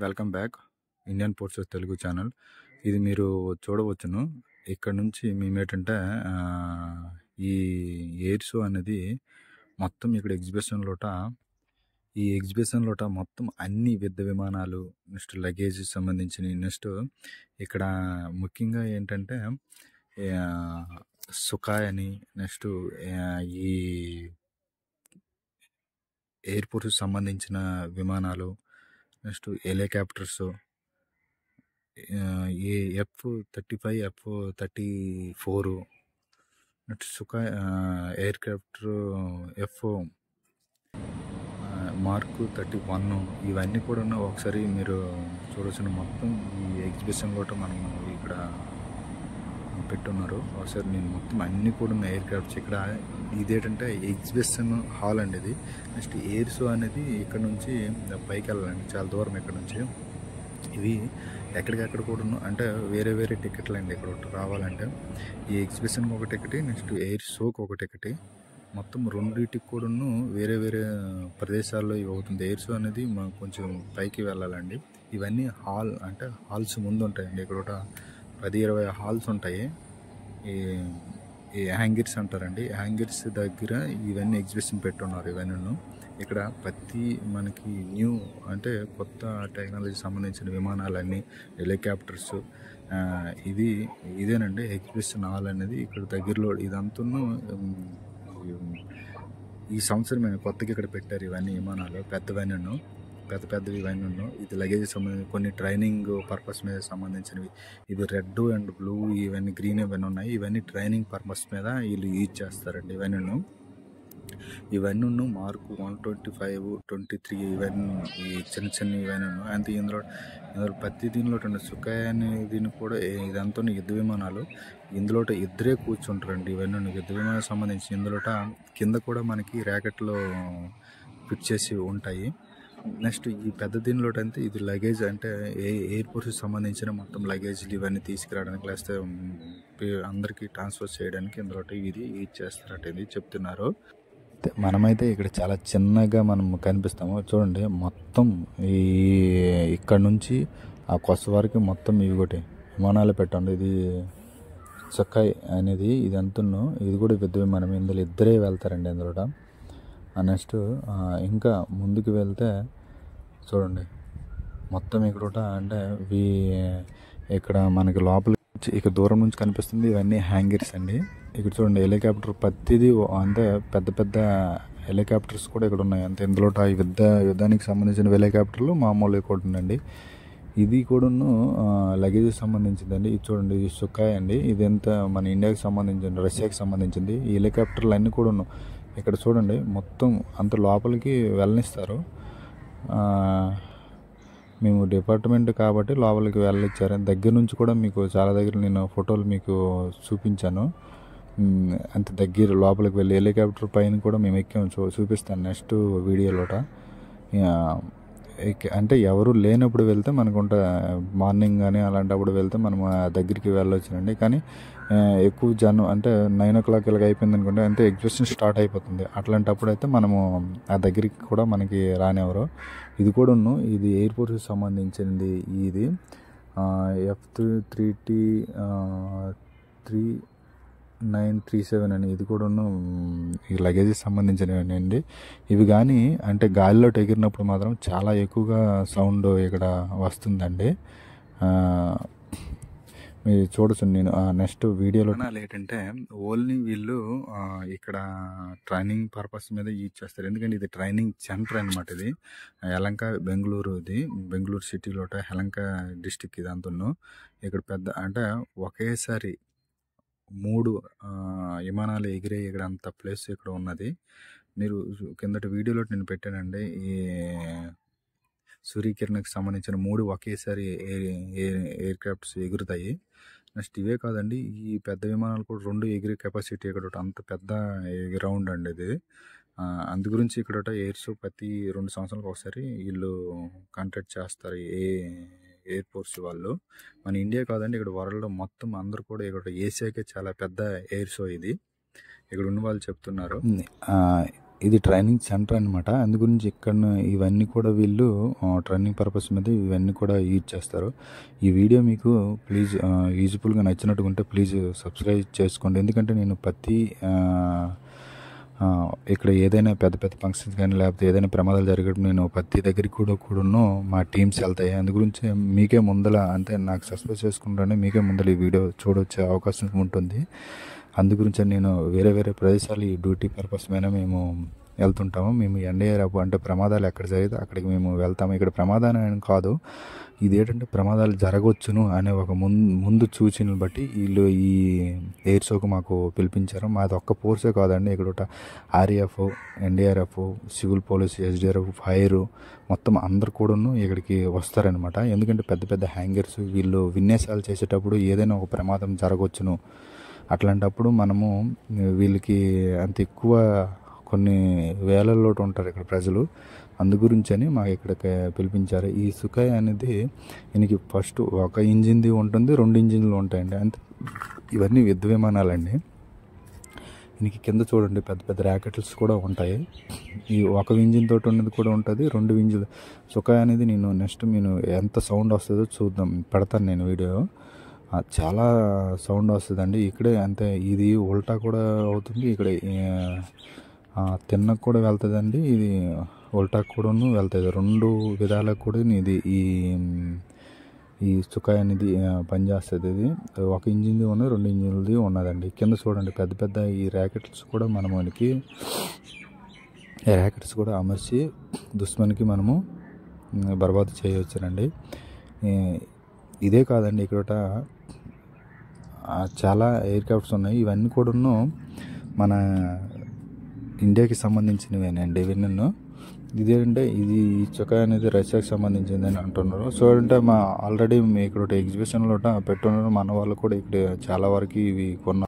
Welcome back Indian ports Telugu channel. ఇది మీరు చూడవచ్చును. ఇక్కడ నుంచి మేమేంటంటే ఈ ఎయిర్ షో అనేది మొత్తం ఇక్కడ ఈ ఎగ్జిబిషన్లోట మొత్తం అన్ని యుద్ధ విమానాలు, నెక్స్ట్ లగేజ్ సంబంధించినవి, నెక్స్ట్ ఇక్కడ ముఖ్యంగా ఏంటంటే సుఖాయ్ అని, నెక్స్ట్ ఈ ఎయిర్పోర్ట్కి సంబంధించిన విమానాలు, నెక్స్ట్ హెలికాప్టర్స్, ఈ F-35 F-34, next సుఖాయ్ aircraft F mark 31, ఇవన్నీ కూడా ఒకసారి మీరు చూడవచ్చును. మొత్తం ఈ ఎగ్జిబిషన్ కూడా మనం ఇక్కడ పెట్టున్నారు. ఒకసారి నేను మొత్తం అన్నీ కూడా ఎయిర్ క్రాఫ్ట్స్ ఇక్కడ ఇదేంటంటే ఎగ్జిబిషన్ హాల్ అండి ఇది. నెక్స్ట్ ఎయిర్ షో అనేది ఇక్కడ నుంచి పైకి వెళ్ళాలండి, చాలా దూరం ఇక్కడ నుంచి. ఇవి ఎక్కడికెక్కడ కూడా అంటే వేరే వేరే టికెట్లు అండి. ఇక్కడ రావాలంటే ఈ ఎగ్జిబిషన్కి ఒక టికెట్, నెక్స్ట్ ఎయిర్ షోకి ఒక టికెట్, మొత్తం రెండింటికి కూడా వేరే వేరే ప్రదేశాల్లో ఇవి అవుతుంది. ఎయిర్ షో అనేది కొంచెం పైకి వెళ్ళాలండి. ఇవన్నీ హాల్స్ ముందు ఉంటాయండి. ఇక్కడ 10-20 హాల్స్ ఉంటాయి. ఈ హ్యాంగిర్స్ అంటారండి. హ్యాంగిర్స్ దగ్గర ఇవన్నీ ఎగ్జిబిషన్ పెట్టున్నారు. ఇవన్నీ ఇక్కడ మనకి న్యూ అంటే కొత్త టెక్నాలజీ సంబంధించిన విమానాలన్నీ, హెలికాప్టర్స్, ఇదేనండి ఎగ్జిబిషన్ హాల్ అనేది. ఇక్కడ దగ్గరలో ఇదంతా ఈ సంవత్సరం కొత్తగా ఇక్కడ పెట్టారు. ఇవన్నీ విమానాలు పెద్దవి ఇవన్నీ. ఇది లగేజ్ సంబంధించి కొన్ని ట్రైనింగ్ పర్పస్ మీద సంబంధించినవి. ఇవి రెడ్ అండ్ బ్లూ, ఇవన్నీ గ్రీన్ ఇవన్నీ ఉన్నాయి. ఇవన్నీ ట్రైనింగ్ పర్పస్ మీద వీళ్ళు యూజ్ చేస్తారండి. ఇవన్నీ మార్క్ 125, 23 ఇవన్నీ ఈ చిన్న ఇవన్నీ. అంతే ఇందులో ప్రతి దీనిలో సుఖాయ్ అనే దీన్ని కూడా ఇదంతా యుద్ధ విమానాలు. ఇందులో ఇద్దరే కూర్చుంటారండి. ఇవన్నీ యుద్ధ విమానాలకు సంబంధించి. ఇందులో కింద కూడా మనకి ర్యాకెట్లో ఫిట్ చేసి ఉంటాయి. నెక్స్ట్ ఈ పెద్ద దీనిలో అంటే ఇది లగేజ్, అంటే ఎయిర్పోర్ట్కి సంబంధించిన మొత్తం లగేజ్లు ఇవన్నీ తీసుకురావడానికి, లేకపోతే అందరికీ ట్రాన్స్ఫర్ చేయడానికి ఇందులో ఇది యూజ్ చేస్తారట, ఇది చెప్తున్నారు. మనమైతే ఇక్కడ చాలా చిన్నగా మనం కనిపిస్తాము. చూడండి మొత్తం ఇక్కడ నుంచి ఆ కొత్త వరకు మొత్తం ఇవి ఒకటి విమానాలు పెట్టండి. ఇది సుఖాయ్ అనేది ఇది అంటున్నాను. ఇది కూడా పెద్ద విమానం. ఇందులో ఇద్దరే వెళ్తారండి ఇందులో. నెక్స్ట్ ఇంకా ముందుకు వెళ్తే చూడండి మొత్తం ఇక్కడ అంటే ఇక్కడ మనకి లోపల ఇక్కడ దూరం నుంచి కనిపిస్తుంది. ఇవన్నీ హ్యాంగిర్స్ అండి. ఇక్కడ చూడండి హెలికాప్టర్ ప్రతిదీ అంటే పెద్ద హెలికాప్టర్స్ కూడా ఇక్కడ ఉన్నాయి. అంతే ఇందులో యుద్ధానికి సంబంధించిన హెలికాప్టర్లు మామూలుగా కూడా ఉందండి. ఇది కూడా లగేజ్కి సంబంధించిందండి. ఇది చూడండి, ఇది సుఖాయ్ అండి. ఇది ఎంత మన ఇండియాకి సంబంధించింది, రష్యాకి సంబంధించింది. ఈ హెలికాప్టర్లు అన్నీ కూడా ఇక్కడ చూడండి మొత్తం అంత లోపలికి వెళ్ళనిస్తారు. మేము డిపార్ట్మెంట్ కాబట్టి లోపలికి వెళ్ళిచ్చారు. దగ్గర నుంచి కూడా మీకు చాలా దగ్గర నేను ఫోటోలు మీకు చూపించాను. అంత దగ్గర లోపలికి వెళ్ళి హెలికాప్టర్ పైన కూడా మేము ఎక్కాము. చూపిస్తాను నెక్స్ట్ వీడియోలో. అంటే ఎవరు లేనప్పుడు వెళ్తే మనకుంట మార్నింగ్ కానీ అలాంటప్పుడు వెళ్తే మనం ఆ దగ్గరికి వెళ్ళొచ్చునండి. కానీ ఎక్కువ జనం అంటే 9 o'clock ఇలాగ అయిపోయింది అనుకుంటే అంటే ఎగ్జిబిషన్ స్టార్ట్ అయిపోతుంది. అట్లాంటప్పుడు అయితే మనము ఆ దగ్గరికి కూడా మనకి రానివ్వరు. ఇది కూడా ఇది ఎయిర్పోర్ట్కి సంబంధించింది. ఇది F-3937 అని ఇది కూడా ఈ లగేజ్కి సంబంధించినవి అండి. ఇవి కానీ అంటే గాలిలోకి ఎగిరినప్పుడు మాత్రం చాలా ఎక్కువగా సౌండ్ ఇక్కడ వస్తుందండి. మీరు చూడొచ్చు. నేను నెక్స్ట్ వీడియోలో ఏంటంటే ఓన్లీ వీళ్ళు ఇక్కడ ట్రైనింగ్ పర్పస్ మీద యూజ్ చేస్తారు. ఎందుకంటే ఇది ట్రైనింగ్ సెంటర్ అనమాట. ఇది యలంక బెంగళూరు సిటీలో యలంక డిస్టిక్ ఇదంతా. ఇక్కడ పెద్ద అంటే ఒకేసారి 3 విమానాలు ఎగిరేయడంత ప్లేస్ ఇక్కడ ఉన్నది. మీరు కిందటి వీడియోలో నేను పెట్టానండి. ఈ సూర్యకిరణకు సంబంధించిన 3 ఒకేసారి ఎయిర్ క్రాఫ్ట్స్ ఎగురుతాయి. నెక్స్ట్ ఇవే కాదండి, ఈ పెద్ద విమానాలు కూడా 2 ఎగిరే కెపాసిటీ ఇక్కడ అంత పెద్ద గ్రౌండ్ అండి ఇది. అందు గురించి ఇక్కడ ఎయిర్ షో ప్రతి 2 సంవత్సరాలకు ఒకసారి వీళ్ళు కండక్ట్ చేస్తారు. ఎయిర్పోర్ట్స్ వాళ్ళు. మన ఇండియా కాదండి, ఇక్కడ వరల్డ్ మొత్తం అందరూ కూడా ఇక్కడ ఏషియాకే చాలా పెద్ద ఎయిర్ షో ఇది. ఇక్కడ ఉన్న వాళ్ళు చెప్తున్నారు. ఇది ట్రైనింగ్ సెంటర్ అనమాట. అందు గురించి ఇక్కడ ఇవన్నీ కూడా వీళ్ళు ట్రైనింగ్ పర్పస్ మీద ఇవన్నీ కూడా యూజ్ చేస్తారు. ఈ వీడియో మీకు ప్లీజ్ యూజ్ఫుల్గా నచ్చినట్టుగా ఉంటే ప్లీజ్ సబ్స్క్రైబ్ చేసుకోండి. ఎందుకంటే నేను ప్రతి ఇక్కడ ఏదైనా పెద్ద పెద్ద ఫంక్షన్స్ కానీ లేకపోతే ఏదైనా ప్రమాదాలు జరిగేటప్పుడు నేను ప్రతి దగ్గరికి కూడాను మా టీమ్స్ వెళ్తాయి. అందు గురించి మీకే ముందల అంటే నాకు సబ్స్క్రైబ్ చేసుకుంటానే మీకే ముందల ఈ వీడియో చూడొచ్చే అవకాశం ఉంటుంది. అందు గురించి నేను వేరే వేరే ప్రదేశాలు ఈ డ్యూటీ పర్పస్ మీద మేము వెళ్తుంటాము. మేము ఎన్డీఆర్ఎఫ్ అంటే ప్రమాదాలు ఎక్కడ జరిగితే అక్కడికి మేము వెళ్తాము. ఇక్కడ ప్రమాదాలు కాదు, ఇదేంటంటే ప్రమాదాలు జరగవచ్చును అనే ఒక ముందు సూచనలు బట్టి వీళ్ళు ఈ ఎయిర్ షోకు మాకు పిలిపించారు. మాది ఒక్క ఫోర్సే కాదండి, ఇక్కడ RAF, NDRF, civil police, SDRF, fire మొత్తం అందరు కూడాను ఇక్కడికి వస్తారనమాట. ఎందుకంటే పెద్ద పెద్ద హ్యాంగర్స్ వీళ్ళు విన్యాసాలు చేసేటప్పుడు ఏదైనా ఒక ప్రమాదం జరగవచ్చును. అట్లాంటప్పుడు మనము వీళ్ళకి అంత ఎక్కువ కొన్ని వేలల్లో ఉంటారు ఇక్కడ ప్రజలు. అందు గురించని మాకు ఇక్కడికి పిలిపించారు. ఈ సుఖాయ్ అనేది దీనికి ఫస్ట్ ఒక ఇంజిన్ది ఉంటుంది, 2 ఇంజిన్లు ఉంటాయండి. అంటే ఇవన్నీ యుద్ధ విమానాలండి. దీనికి కింద చూడండి పెద్ద పెద్ద ర్యాకెట్స్ కూడా ఉంటాయి. ఈ ఒక ఇంజిన్ తోటి ఉన్నది కూడా ఉంటుంది, 2 ఇంజిన్లు. సుఖాయ్ అనేది నేను నెక్స్ట్ నేను ఎంత సౌండ్ వస్తుందో చూద్దాం, పెడతాను నేను వీడియో. చాలా సౌండ్ వస్తుందండి. ఇక్కడే అంతే, ఇది ఉల్టా కూడా అవుతుంది, ఇక్కడ తిన్నకు కూడా వెళ్తుందండి, ఇది ఉల్టా కూడాను వెళ్తుంది. 2 విధాలకు కూడా ఇది ఈ సుఖాయ్ అనేది పనిచేస్తుంది. ఇది ఒక ఇంజిన్ది ఉన్నది, 2 ఇంజిన్లది ఉన్నదండి. కింద చూడండి పెద్ద పెద్ద ఈ ర్యాకెట్స్ కూడా మనకి ర్యాకెట్స్ కూడా అమర్చి దుష్మన్కి మనము బర్బాదు చేయవచ్చునండి. ఇదే కాదండి, ఇక్కడ చాలా ఎయిర్ క్రాఫ్ట్స్ ఉన్నాయి. ఇవన్నీ కూడాను మన ఇండియాకి సంబంధించినవేనండి. ఇవన్నీ ఇదేంటే ఇది ఈ సుఖాయ్ అనేది రష్యాకి సంబంధించిందని అంటున్నారు. సో అంటే ఆల్రెడీ ఇక్కడ ఎగ్జిబిషన్లో పెట్టున్నారు. మన వాళ్ళు కూడా ఇక్కడ చాలా వరకు ఇవి కొన్నారు.